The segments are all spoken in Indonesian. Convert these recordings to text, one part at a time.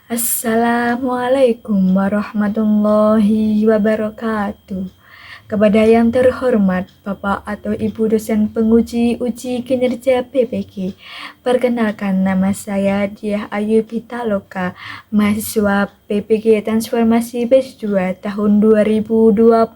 Assalamualaikum warahmatullahi wabarakatuh. Kepada yang terhormat Bapak atau Ibu dosen penguji uji kinerja PPG, perkenalkan nama saya Diah Ayu Pitaloka, mahasiswa PPG Transformasi Batch 2 tahun 2025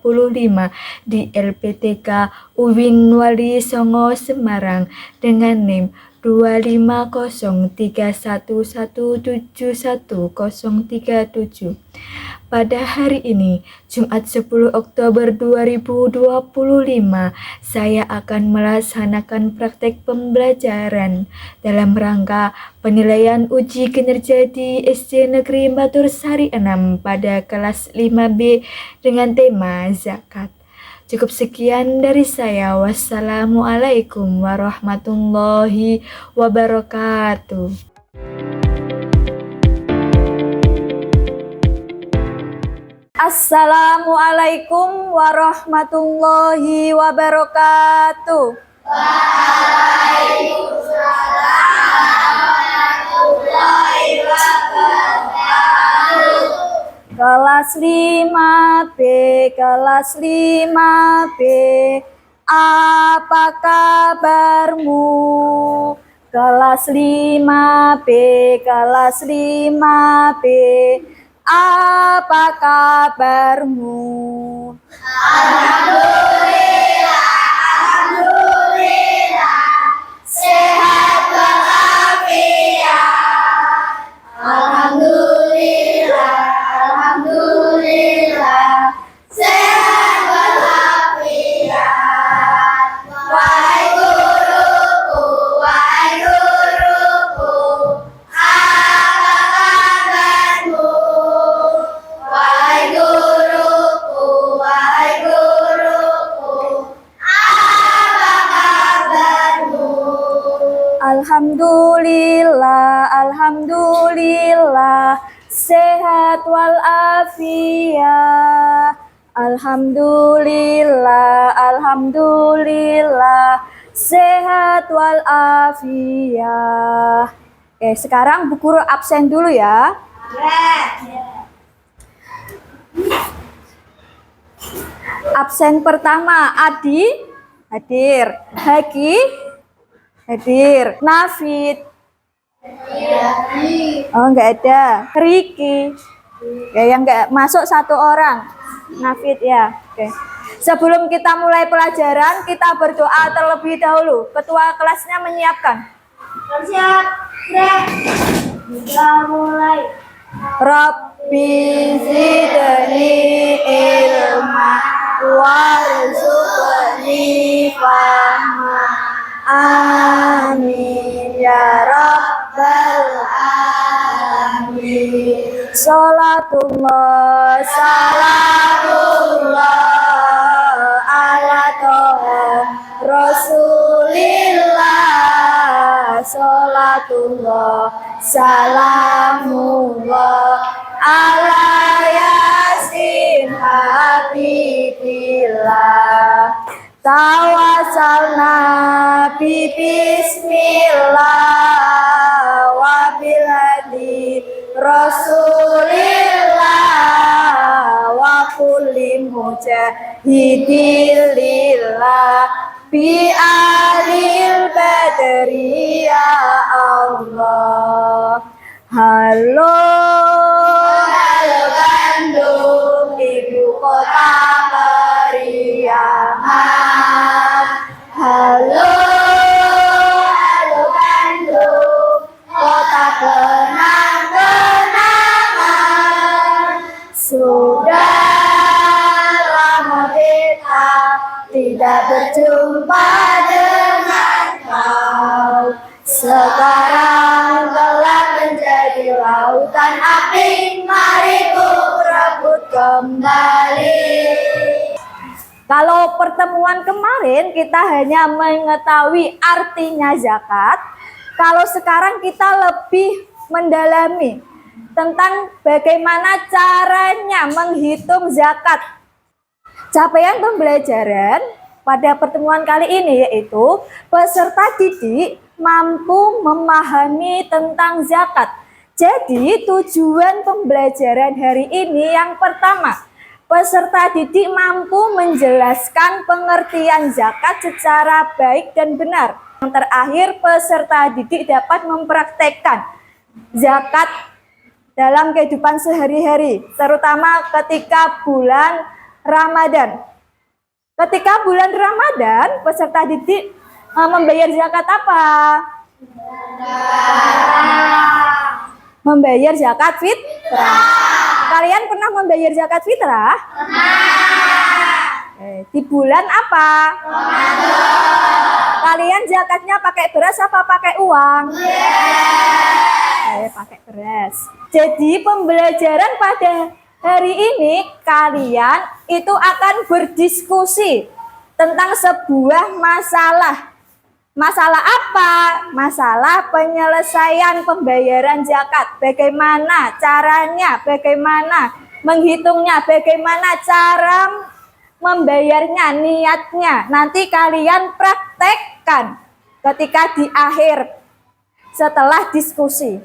di LPTK UIN Wali Songo Semarang dengan NIM 25031171037. Pada hari ini, Jumat 10 Oktober 2025, saya akan melaksanakan praktek pembelajaran dalam rangka penilaian uji kinerja di SD Negeri Batursari 6 pada kelas 5B dengan tema zakat. Cukup sekian dari saya. Wassalamualaikum warahmatullahi wabarakatuh. Assalamualaikum warahmatullahi wabarakatuh. Kelas 5B, kelas 5B, apa kabarmu? Kelas 5B, kelas 5B, apa kabarmu? Alhamdulillah, sehat walafiat. Alhamdulillah, sehat walafiat. Wahai guruku, apa kabarmu? Wahai guruku, apa kabarmu? Alhamdulillah, sehat walafiat. Alhamdulillah, sehat walafiat. Oke, sekarang Bu Guru absen dulu ya. Absen pertama, Adi hadir, Haki hadir, Nafid enggak ada, Riki ya, yang enggak masuk satu orang, Nafid ya. Oke. Sebelum kita mulai pelajaran, kita berdoa terlebih dahulu. Ketua kelasnya menyiapkan. Siap, kita mulai. Rabbi zidni ilma warzuqni fahma. Amin ya rabbal alamin. Salatullah salamullah ala toha Rasulillah. Salatullah salamullah ala yasin habibillah. Tawassalna bi bismillah wa bil hadi Rasulillah wa kulli mujahidillah bi alil badri ya Allah. Halo Bandung, ibu kota keriaman. Halo Bandung, kota kenang-kenangan. Sudah lama kita tidak berjumpa dengan kau. Sekarang telah menjadi lautan api, mari ku rebut kembali. Kalau pertemuan kemarin kita hanya mengetahui artinya zakat, kalau sekarang kita lebih mendalami tentang bagaimana caranya menghitung zakat. Capaian pembelajaran pada pertemuan kali ini yaitu peserta didik mampu memahami tentang zakat. Jadi tujuan pembelajaran hari ini yang pertama, peserta didik mampu menjelaskan pengertian zakat secara baik dan benar. Yang terakhir, peserta didik dapat mempraktekkan zakat dalam kehidupan sehari-hari, terutama ketika bulan Ramadan. Ketika bulan Ramadan, peserta didik membayar zakat apa? Membayar zakat fitrah. Kalian pernah membayar zakat fitrah? Di bulan apa? Kalian zakatnya pakai beras apa pakai uang? Pakai beras. Jadi pembelajaran pada hari ini kalian itu akan berdiskusi tentang sebuah masalah. Masalah apa? Masalah penyelesaian pembayaran zakat. Bagaimana caranya? Bagaimana menghitungnya? Bagaimana cara membayarnya? Niatnya. Nanti kalian praktekkan ketika di akhir setelah diskusi.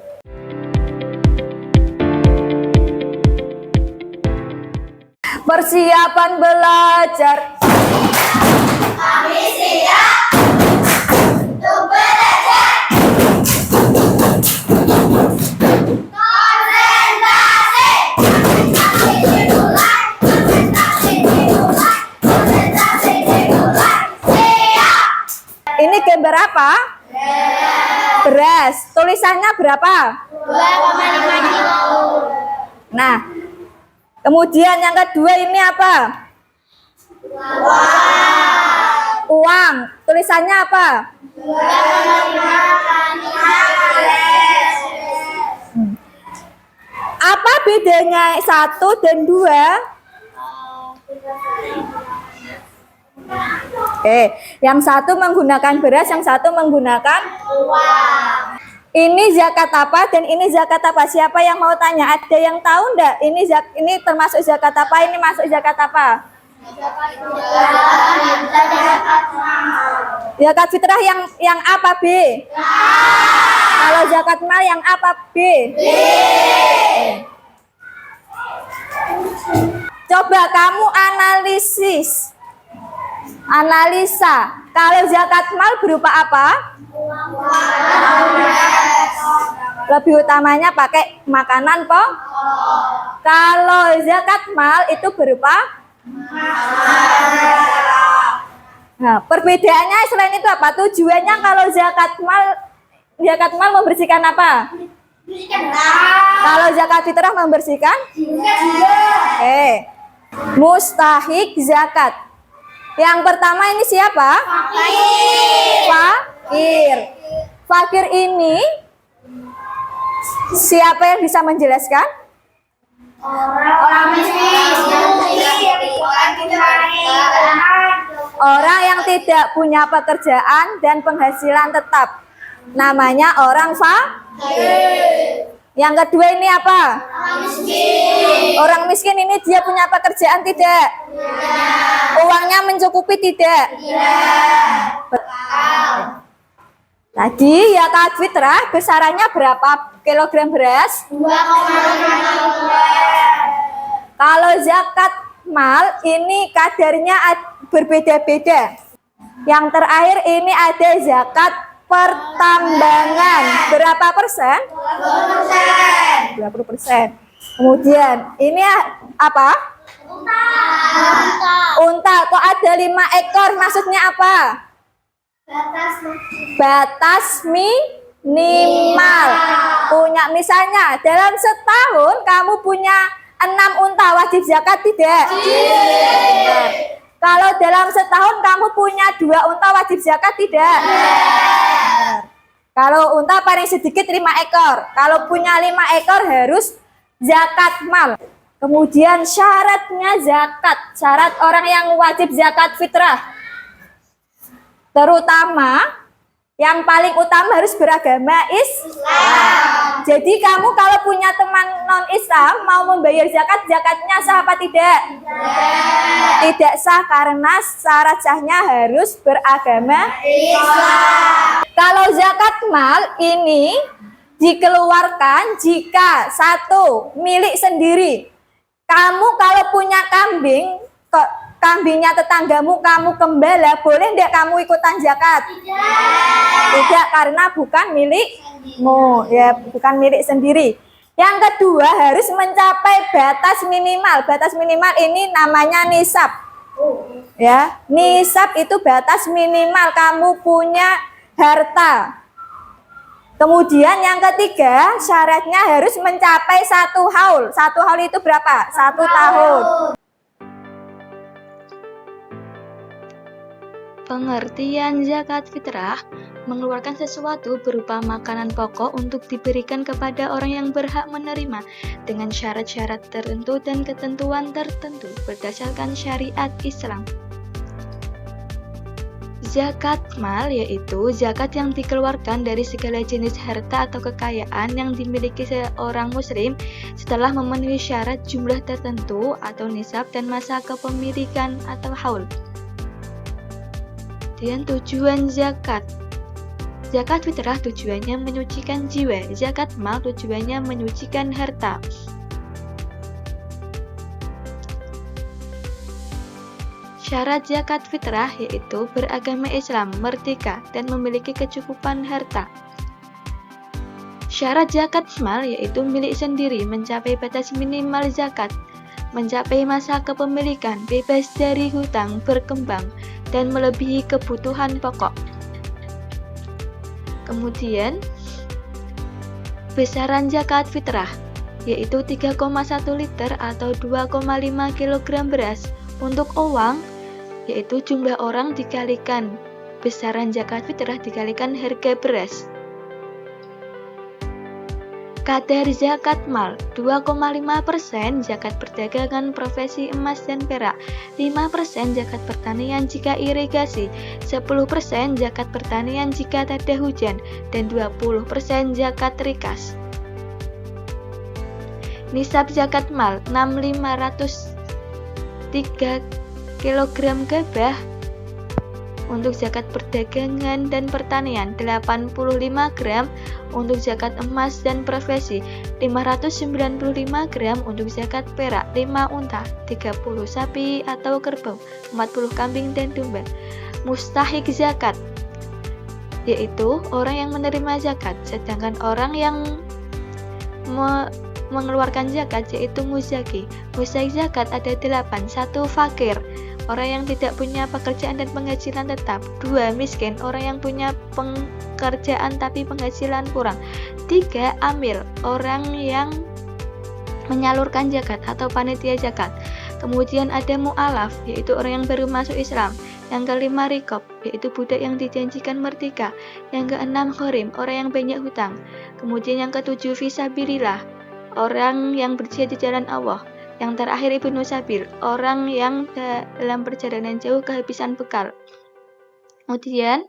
Persiapan belajar. Kami siap untuk belajar. Konsentrasi. Konsentrasi dimulai. Konsentrasi dimulai. Konsentrasi dimulai. Siap. Ini gambar apa? Beras. Tulisannya berapa? 2,5 kilo. Nah, kemudian yang kedua ini apa? Uang. Tulisannya apa? 2,5 Apa bedanya 1 dan 2? Yang satu menggunakan beras, yang satu menggunakan uang. ini zakat apa dan ini zakat apa? Siapa yang mau tanya? Ada yang tahu enggak? Ini termasuk zakat apa? Ini masuk zakat apa? Zakat fitrah yang apa, B? Kalau zakat mal yang apa, B? Coba kamu analisa. Kalau zakat mal berupa apa? Lebih utamanya pakai makanan po. Kalau zakat mal itu berupa. Nah, perbedaannya selain itu apa? Tujuannya kalau zakat mal membersihkan apa? Kalau zakat fitrah membersihkan? Mustahik zakat. Yang pertama ini siapa? Fakir. Fakir ini siapa yang bisa menjelaskan? Orang miskin. Orang yang tidak punya pekerjaan dan penghasilan tetap. Namanya orang fakir. Yang kedua ini apa? Orang miskin ini dia punya pekerjaan tidak? Uangnya mencukupi tidak? Tadi zakat fitrah besarannya berapa kilogram beras? 2,5 kilo. Kalau zakat mal ini kadarnya berbeda-beda. Yang terakhir ini ada zakat pertambangan. Berapa persen? 20%. Kemudian ini apa? Unta. Kok ada 5 ekor? Maksudnya apa? Batas minimal. Punya misalnya dalam setahun kamu punya 6 unta, wajib zakat tidak? Tidak. Kalau dalam setahun kamu punya 2 unta, wajib zakat tidak? Kalau unta paling sedikit 5 ekor. Kalau punya 5 ekor harus zakat mal. Kemudian syaratnya zakat. Syarat orang yang wajib zakat fitrah. Terutama yang paling utama harus beragama Islam. Jadi kamu kalau punya teman non-Islam mau membayar zakat, zakatnya sah apa tidak? Tidak sah karena syarat sahnya harus beragama Islam. Kalau zakat mal ini dikeluarkan jika satu, milik sendiri. Kamu kalau punya kambing, kambingnya tetanggamu kamu gembala, boleh tidak kamu ikutan zakat? Tidak, karena bukan milikmu, ya, bukan milik sendiri. Yang kedua, harus mencapai batas minimal. Batas minimal ini namanya nisab. Ya, nisab itu batas minimal kamu punya harta. Kemudian yang ketiga, syaratnya harus mencapai 1 haul. 1 haul itu berapa? 1 tahun. Pengertian zakat fitrah mengeluarkan sesuatu berupa makanan pokok untuk diberikan kepada orang yang berhak menerima dengan syarat-syarat tertentu dan ketentuan tertentu berdasarkan syariat Islam. Zakat mal yaitu zakat yang dikeluarkan dari segala jenis harta atau kekayaan yang dimiliki seorang muslim setelah memenuhi syarat jumlah tertentu atau nisab dan masa kepemilikan atau haul. Dan tujuan zakat. Zakat fitrah tujuannya menyucikan jiwa, zakat mal tujuannya menyucikan harta. Syarat zakat fitrah yaitu beragama Islam, merdeka, dan memiliki kecukupan harta. Syarat zakat mal yaitu milik sendiri, mencapai batas minimal zakat, mencapai masa kepemilikan, bebas dari hutang, berkembang, dan melebihi kebutuhan pokok. Kemudian, besaran zakat fitrah yaitu 3,1 liter atau 2,5 kg beras. Untuk uang, yaitu jumlah orang dikalikan besaran zakat fitrah dikalikan harga beras. Kadar zakat mal 2,5% zakat perdagangan profesi emas dan perak, 5% zakat pertanian jika irigasi, 10% zakat pertanian jika tak ada hujan, dan 20% zakat rikas. Nisab zakat mal 6.503 kg gabah. Untuk zakat perdagangan dan pertanian 85 gram, untuk zakat emas dan profesi 595 gram, untuk zakat perak 5 unta, 30 sapi atau kerbau, 40 kambing dan domba. Mustahik zakat yaitu orang yang menerima zakat, sedangkan orang yang mengeluarkan zakat yaitu muzaki. Mustahik zakat ada 8. 1. Fakir, orang yang tidak punya pekerjaan dan penghasilan tetap. 2. Miskin, orang yang punya pekerjaan tapi penghasilan kurang. 3. Amil, orang yang menyalurkan zakat atau panitia zakat. Kemudian ada mu'alaf, yaitu orang yang baru masuk Islam. Yang kelima rikob, yaitu budak yang dijanjikan merdeka. Yang keenam ghorim, orang yang banyak hutang. Kemudian yang ketujuh fisabilillah, orang yang berjihad di jalan Allah. Yang terakhir ibnu sabil, orang yang dalam perjalanan jauh kehabisan bekal. Kemudian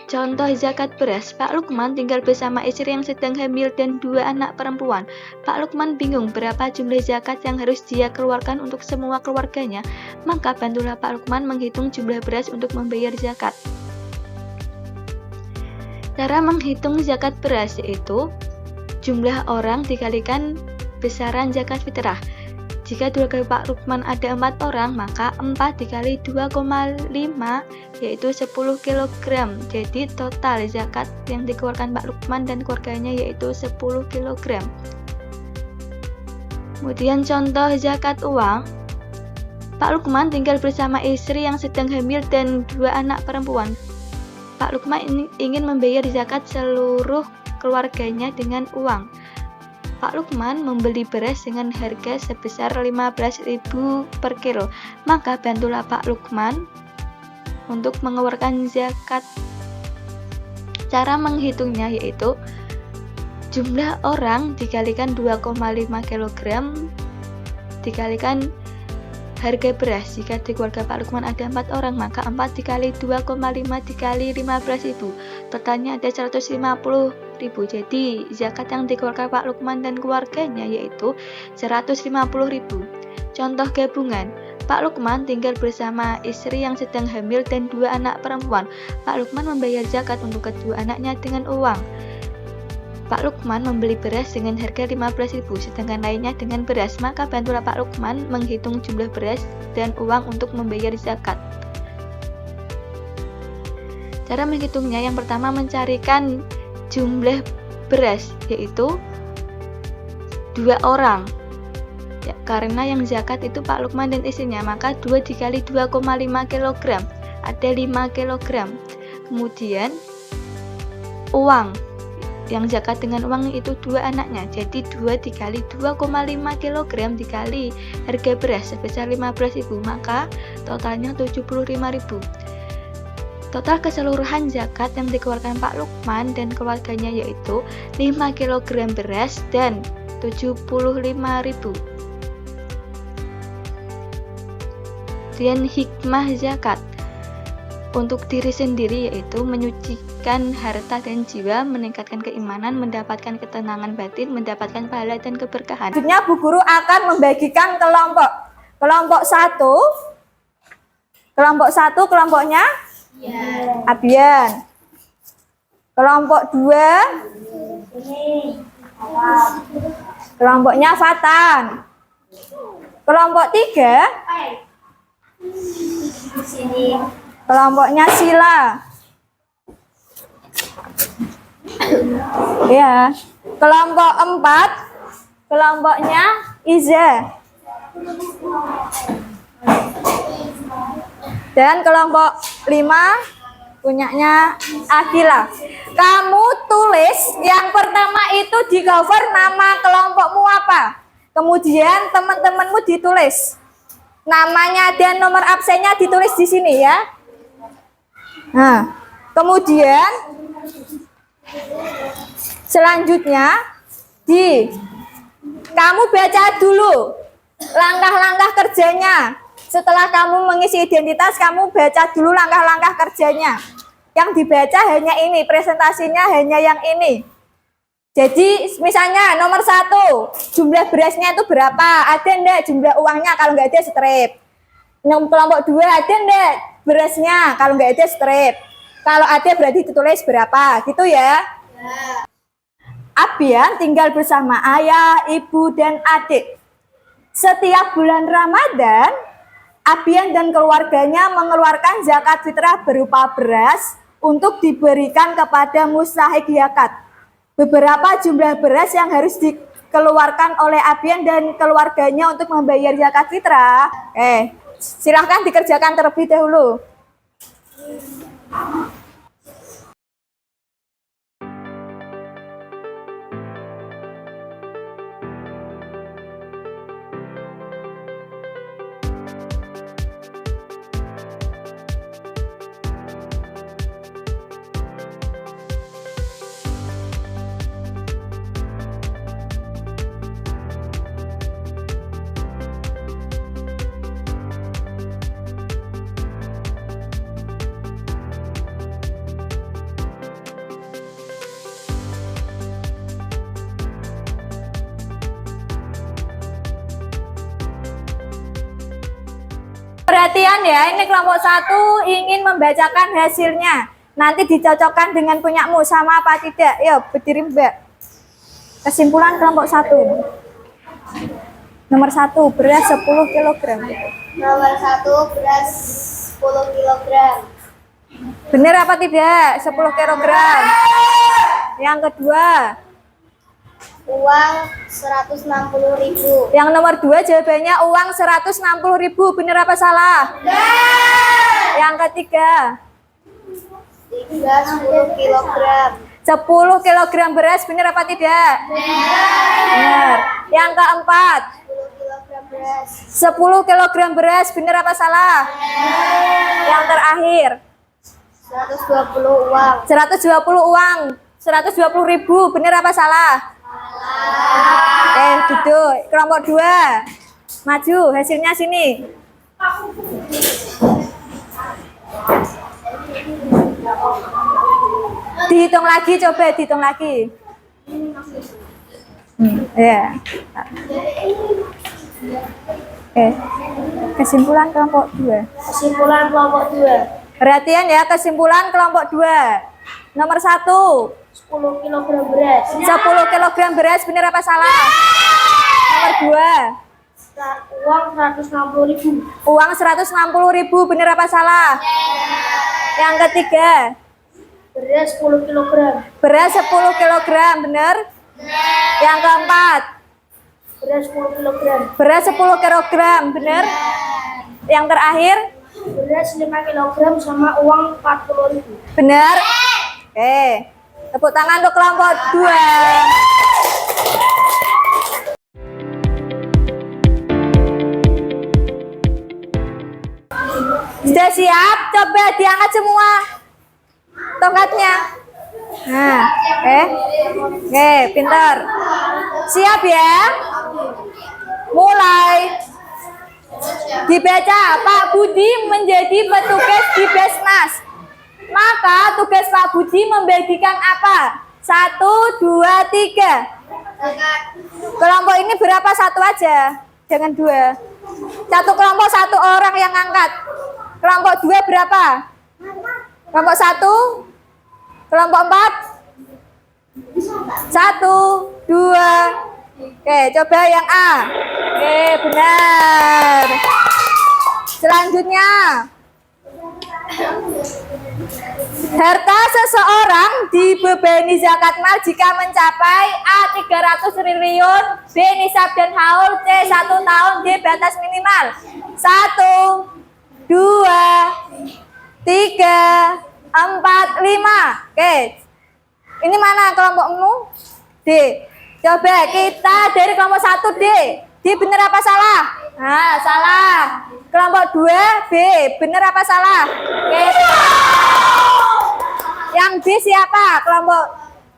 contoh zakat beras. Pak Lukman tinggal bersama istri yang sedang hamil dan 2 anak perempuan. Pak Lukman bingung berapa jumlah zakat yang harus dia keluarkan untuk semua keluarganya. Maka bantulah Pak Lukman menghitung jumlah beras untuk membayar zakat. Cara menghitung zakat beras yaitu jumlah orang dikalikan besaran zakat fitrah. Jika keluarga Pak Lukman ada 4 orang, maka 4 dikali 2,5 yaitu 10 kg. Jadi total zakat yang dikeluarkan Pak Lukman dan keluarganya yaitu 10 kg. Kemudian contoh zakat uang. Pak Lukman tinggal bersama istri yang sedang hamil dan 2 anak perempuan. Pak Lukman ingin membayar zakat seluruh keluarganya dengan uang. Pak Lukman membeli beras dengan harga sebesar 15.000 per kilo. Maka bantulah Pak Lukman untuk mengeluarkan zakat. Cara menghitungnya yaitu jumlah orang dikalikan 2,5 kg dikalikan harga beras. Jika di keluarga Pak Lukman ada 4 orang, maka 4 dikali 2,5 dikali 15.000. Totalnya ada 150.000. Jadi zakat yang dikeluarkan Pak Lukman dan keluarganya yaitu 150.000. Contoh gabungan. Pak Lukman tinggal bersama istri yang sedang hamil dan 2 anak perempuan. Pak Lukman membayar zakat untuk kedua anaknya dengan uang. Pak Lukman membeli beras dengan harga 15.000, sedangkan lainnya dengan beras. Maka bantulah Pak Lukman menghitung jumlah beras dan uang untuk membayar zakat. Cara menghitungnya, yang pertama mencarikan jumlah beras, yaitu 2 orang. Ya, karena yang zakat itu Pak Lukman dan istrinya, maka 2 dikali 2,5 kg, ada 5 kg. Kemudian uang, yang zakat dengan uang itu 2 anaknya, jadi 2 dikali 2,5 kg dikali harga beras sebesar 15.000, maka totalnya 75.000. Total keseluruhan zakat yang dikeluarkan Pak Lukman dan keluarganya yaitu 5 kg beras dan 75.000. Dan hikmah zakat untuk diri sendiri yaitu menyucikan harta dan jiwa, meningkatkan keimanan, mendapatkan ketenangan batin, mendapatkan pahala dan keberkahan. Selanjutnya Bu Guru akan membagikan kelompok. Kelompok 1. Kelompok 1 kelompoknya Abian. Kelompok 2 kelompoknya Fatan. Kelompok 3 kelompoknya Sila. Ya. Kelompok 4 kelompoknya Iza. Dan kelompok 5 punyanya Akila. Kamu tulis yang pertama itu di cover nama kelompokmu apa. Kemudian teman-temanmu ditulis namanya dan nomor absennya ditulis di sini ya. Nah, kemudian selanjutnya kamu baca dulu langkah-langkah kerjanya. Setelah kamu mengisi identitas, kamu baca dulu langkah-langkah kerjanya. Yang dibaca hanya ini, presentasinya hanya yang ini. Jadi misalnya nomor 1, jumlah berasnya itu berapa? Ada enggak jumlah uangnya? Kalau enggak ada strip. Kelompok 2 ada enggak berasnya? Kalau enggak ada strip. Kalau ada berarti ditulis berapa, gitu ya. Abian tinggal bersama ayah, ibu, dan adik. Setiap bulan Ramadan, Abian dan keluarganya mengeluarkan zakat fitrah berupa beras untuk diberikan kepada mustahik zakat. Beberapa jumlah beras yang harus dikeluarkan oleh Abian dan keluarganya untuk membayar zakat fitrah. Silahkan dikerjakan terlebih dahulu. Perhatian ya, ini kelompok 1 ingin membacakan hasilnya. Nanti dicocokkan dengan punyamu sama apa tidak. Yuk, berdiri Mbak. Kesimpulan kelompok 1. Nomor 1, beras 10 kg. Nomor 1, beras 10 kg. Benar apa tidak? 10 kg. Yang kedua, Uang 160.000. yang nomor 2 jawabannya uang 160.000. Benar apa salah? Yang ketiga, 10 kg. 10 kg beras. Benar apa tidak? Benar. Yang keempat, 10 kg beras. 10 kg beras. Benar apa salah? Yang terakhir, 120 uang. 120 uang. 120.000. Benar apa salah? Duduk. Kelompok 2 maju, hasilnya sini. Dihitung lagi, coba dihitung lagi. Ya. Oke. Kesimpulan kelompok 2. Kesimpulan kelompok 2. Perhatian ya, kesimpulan kelompok 2. Nomor 1. 10 kg beras. 10 kg beras, benar apa salah? Nomor 2. Uang 160.000. Uang 160.000, benar apa salah? Yang ketiga. Beras 10 kg. Beras 10 kg, benar? Yang keempat. Beras 10 kg. Beras 10 kg, benar? Yang terakhir. Beras 5 kg sama uang 40.000. Benar? Oke. Tepuk tangan untuk kelompok 2. Sudah siap? Coba diangkat semua tongkatnya. Nah, oke, pintar. Siap ya? Mulai. Dibaca, Pak Budi menjadi petugas di Besnas. Maka tugas Pak Budi membagikan apa? 1, 2, 3. Kelompok ini berapa? 1 aja, jangan 2. Satu kelompok 1 orang yang angkat. Kelompok 2 berapa? Kelompok 1? Kelompok 4? 1, 2. Oke, coba yang A. Oke, benar. Selanjutnya. Harta seseorang dibebani zakat mal jika mencapai A 300 triliun, B nisab dan haul, C 1 tahun, D batas minimal. 1, 2, 3, 4, 5. Oke. Ini mana kelompokmu? D. Coba kita dari kelompok 1 D. D benar apa salah? Nah, salah. Kelompok 2 B, benar apa salah? Oke. Yang B siapa? Kelompok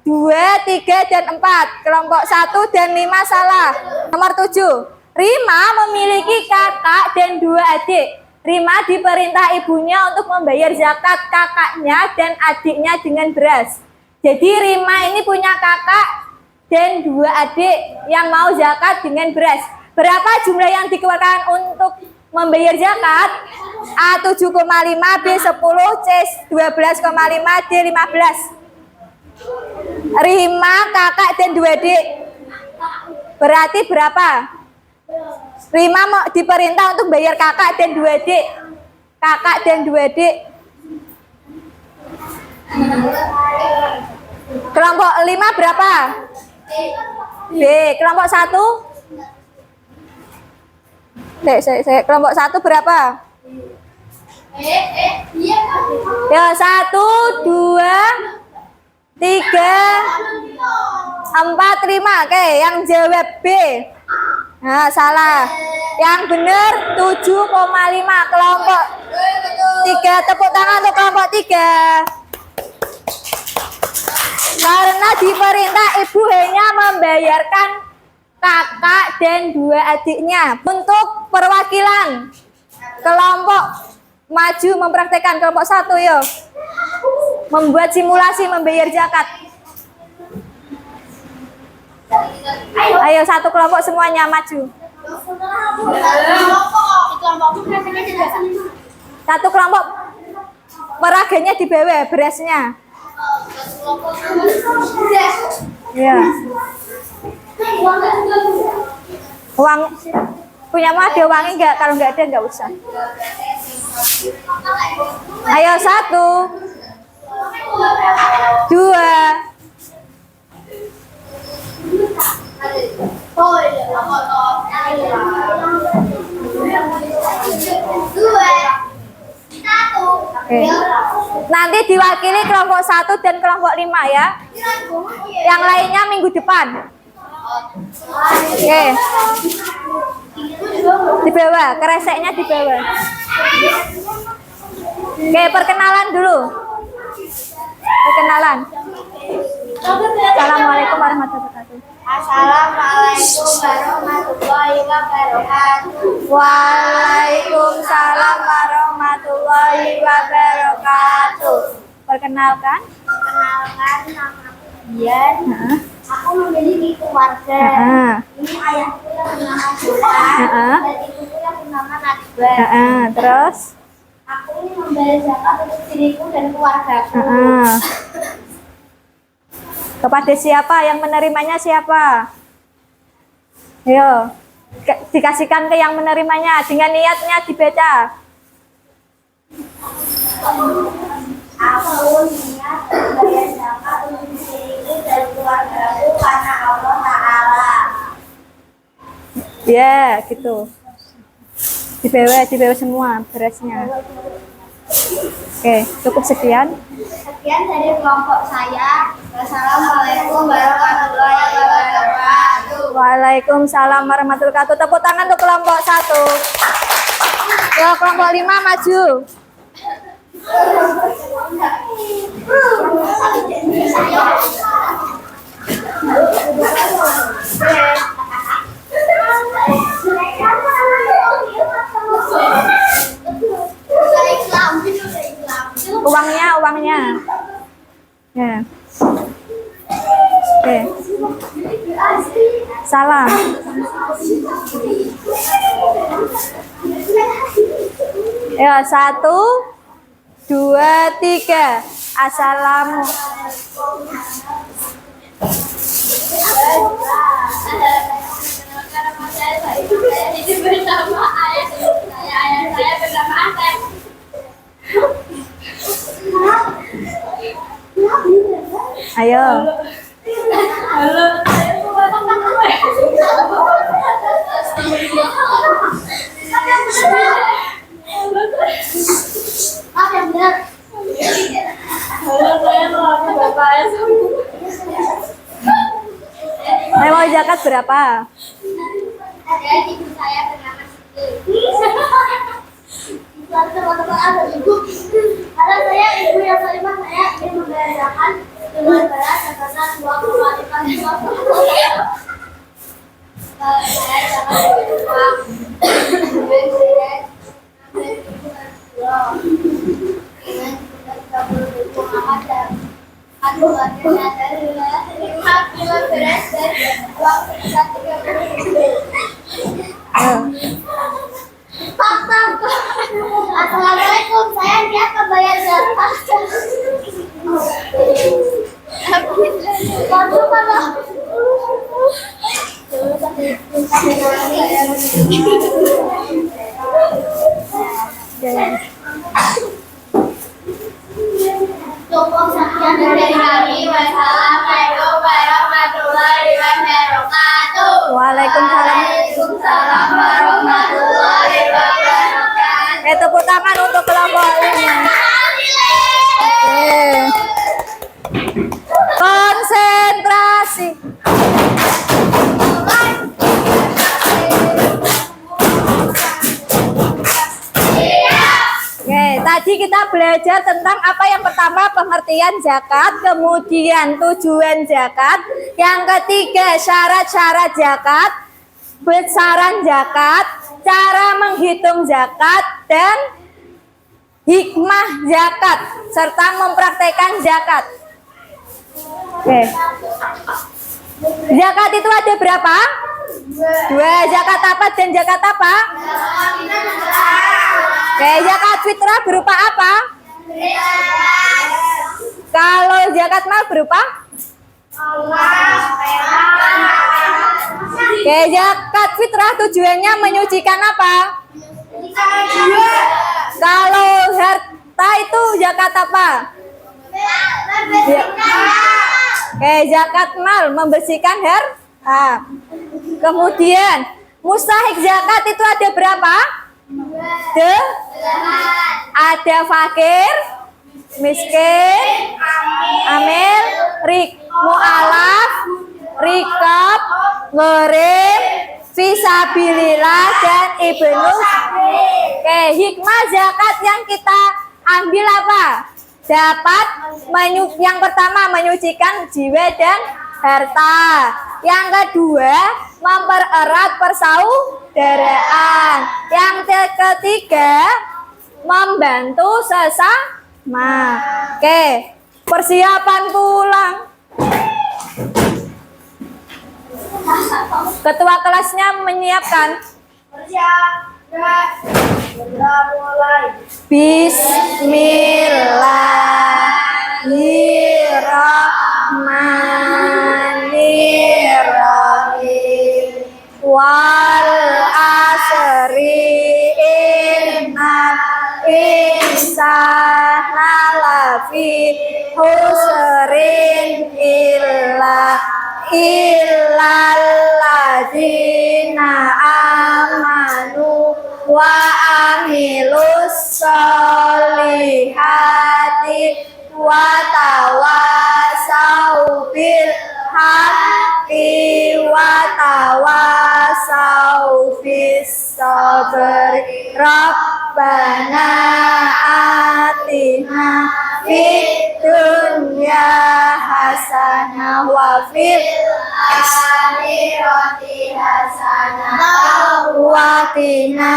2, 3, dan 4. Kelompok 1 dan 5 salah. Nomor 7. Rima memiliki kakak dan 2 adik. Rima diperintah ibunya untuk membayar zakat kakaknya dan adiknya dengan beras. Jadi Rima ini punya kakak dan 2 adik yang mau zakat dengan beras. Berapa jumlah yang dikeluarkan untuk membayar zakat? A 7,5, B 10, C 12,5, D 15. Rima, kakak dan 2 adik. Berarti berapa? Rima diperintah untuk bayar kakak dan 2 adik. Kakak dan 2 adik. Kelompok 5 berapa? B. Kelompok 1? Kelompok 1 berapa? Ya, 1, 2, 3, 4, 5. Oke, yang jawab B. Nah, salah. Yang benar 7,5. Kelompok 3. Tepuk tangan untuk kelompok 3. Karena diperintah ibu hanya membayarkan kakak dan 2 adiknya. Untuk perwakilan kelompok maju mempraktekkan kelompok 1 yuk. Membuat simulasi membayar zakat. Ayo satu kelompok semuanya maju. Satu kelompok peraganya di bawah, berasnya. Ya. Uang punyamu ada uangnya enggak? Kalau enggak ada enggak usah. Ayo 1, 2. Nanti diwakili kelompok 1 dan kelompok 5 ya. Yang lainnya minggu depan. Oke. Di bawah, kereseknya di bawah. Oke, perkenalan dulu. Perkenalan. Assalamualaikum warahmatullahi wabarakatuh. Assalamualaikum warahmatullahi wabarakatuh. Waalaikumsalam warahmatullahi wabarakatuh. Perkenalkan. Perkenalkan, nama Dian. Aku memiliki keluarga. Ini ayahku yang bernama Jola dan ibuku yang Muhammad Akbar. Terus? Aku ini membayar zakat untuk diriku dan keluargaku. Kepada siapa? Yang menerimanya siapa? Ayo, dikasihkan ke yang menerimanya dengan niatnya dibaca. Aku niat membayar zakat untuk diriku dan keluargaku karena Allah Ta'ala. Ya, gitu. Dibawa semua berasnya. Oke, cukup sekian. Sekian dari kelompok saya. Wassalamualaikum warahmatullahi wabarakatuh. Waalaikumsalam warahmatullahi wabarakatuh. Tepuk tangan untuk kelompok 1. Ya, kelompok 5 maju. Uangnya. Ya. Oke. Salam. Ya, 1, 2, 3. Assalamu. Ayo. Mau zakat berapa? Ada ibu saya bernama Siti. Teman-teman ada ibu. Ada saya ibu yang kelima, saya ingin membayar zakat dengan beras sebesar 2,5 saya jangan uang. Aku akhirnya dari kilo beras dan uang sebesar 30.000. Assalamualaikum, saya niat membayar zakat. Cukup sekian dari kami. Wassalamualaikum warahmatullahi wabarakatuh. Waalaikumsalam. Waalaikumsalam warahmatullahi wabarakatuh. Tepuk tangan untuk kelompok 5. Konsentrasi. Tadi kita belajar tentang apa yang pertama pengertian zakat, kemudian tujuan zakat, yang ketiga syarat-syarat zakat, besaran zakat, cara menghitung zakat, dan hikmah zakat, serta mempraktekkan zakat. Oke. Zakat itu ada berapa? 2. Zakat apa dan zakat apa? Oke, zakat fitrah berupa apa? Kalau zakat mal berupa? Oke, zakat fitrah tujuannya menyucikan apa? Kalau harta itu zakat apa? Oke, zakat mal membersihkan harta. Kemudian mustahik zakat itu ada berapa? Ada fakir, miskin, amil, mu'alaf, rikab, gharib, fisabilillah, dan ibnu. Oke, hikmah zakat yang kita ambil apa? Dapat yang pertama menyucikan jiwa dan harta. Yang kedua mempererat persaudaraan. Yang ketiga membantu sesama. Oke, persiapan pulang. Ketua kelasnya menyiapkan. Persiapan. Kita mulai. Bismillahirrahmanirrahim. Wal asri innal insana lafi husrin illalladzina amanu wa amilus solihati wa tawasau bil haqqi wa tawasau bis sabri. Rabbana atina fid dunya hasanah wa fil akhirati hasanah wa qina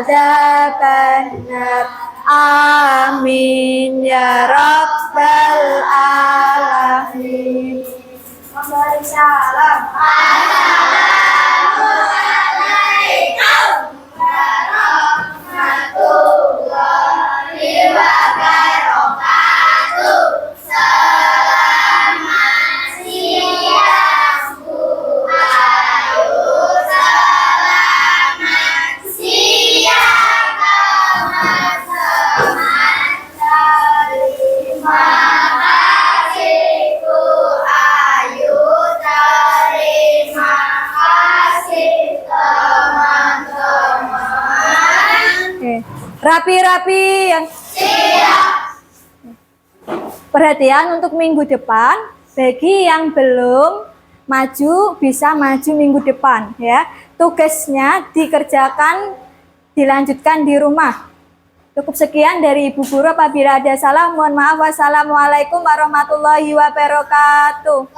adzabannar. Amin ya rabbal alamin. Memberi salam. Assalamualaikum warahmatullahi wabarakatuh. Selamat siang, Bu Ayu. Selamat siang, teman-teman. Terima kasih, Bu Ayu. Terima kasih, teman-teman. Oke. Rapi-rapi yang Siap. perhatian untuk minggu depan. Bagi yang belum maju bisa maju minggu depan ya. Tugasnya dikerjakan, dilanjutkan di rumah. Cukup sekian dari Ibu Guru. Apabila ada salah mohon maaf. Wassalamualaikum warahmatullahi wabarakatuh.